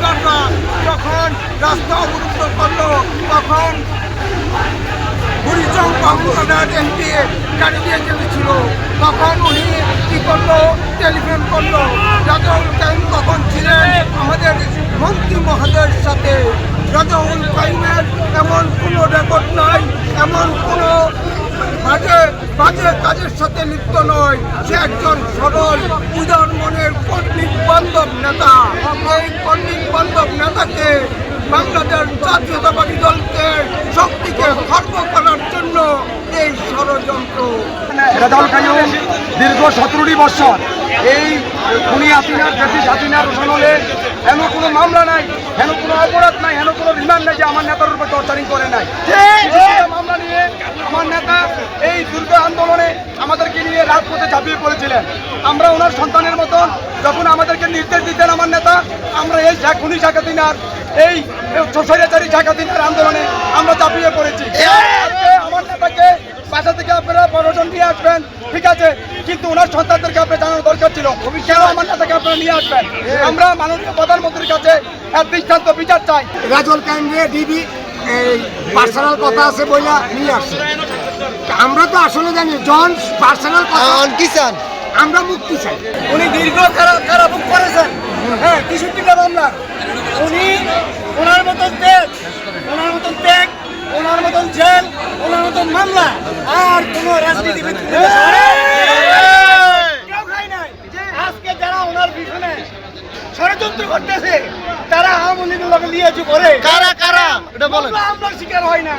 রাজাকাররা যখন রাস্তা অবরুদ্ধ করলো তখন বুড়িচং বাবুঘাটার এমপি গাড়ি দিয়ে চলেছিল, তখন উনি কী করলো, টেলিফোন করলো। রাজাউল কাইম তখন ছিলেন আমাদের মন্ত্রী মহোদয়ের সাথে। রাজাউল কাইমের এমন কোনো রেকর্ড নাই, এমন কোনো বাজে কাজের সাথে লিপ্ত নয়। সে একজন সরল উদার মনের কর্মী বান্ধব নেতা। এই কর্মী বান্ধব নেতাকে বাংলাদেশ জাতীয়তাবাদী দলকে শক্তিকে খর্ব করার জন্য এই ষড়যন্ত্র। রাজাউল কাইম দীর্ঘ 17টি বছর এই খুনি হাসিনার ব্রিটিশ হাসিনার শাসনে হেন কোনো মামলা নাই, হেন কোনো অপরাধ নাই, হেন কোনো রিমান্ড নাই যে আমার নেতার উপর টর্চারিং করে নাই। মামলা নিয়ে আমার নেতা এই দীর্ঘ আন্দোলনে আমাদেরকে নিয়ে রাজপথে ঝাঁপিয়ে পড়েছিলেন। আমরা ওনার সন্তানের মতন যখন আমাদেরকে নির্দেশ দিতেন আমার নেতা, আমরা এই খুনি শেখ হাসিনার এই স্বৈরাচারী শেখ হাসিনার আন্দোলনে আমরা ঝাঁপিয়ে পড়েছি। আমার নেতাকে বাসা থেকে আপনারা প্রশাসন নিয়ে আসবেন, ঠিক আছে, কিন্তু ওনার সন্তানদেরকে আপনার জানানো দরকার ছিল কেন আমার নেতাকে আপনারা নিয়ে আসবেন। আমরা মাননীয় প্রধানমন্ত্রীর কাছে এক দৃষ্টান্ত বিচার চাই। রাজাউল কাইমরে ডিবি এই পার্সোনাল কথা আছে বইলা নিয়ে আসছে। আমরা তো আসলে জানি জন পার্সোনাল কথা কি চান, আমরা মুক্তি চাই। উনি দীর্ঘ কারা বুক করেছেন, হ্যাঁ 63টা মামলা। উনি ওনার মতন ত্যাগ, ওনার মতন ত্যাগ, ওনার মতন জেল, ওনার মতন মামলা আর কোন রাজনীতিবিদ কেউ খায় নাই। আজকে যারা ওনার পিছনে ষড়যন্ত্র করতেছে তারা আওয়ামী লীগের লোকে লিয়েছে করে কারা কারা এটা বলেন, আমরা শিকার হয় না।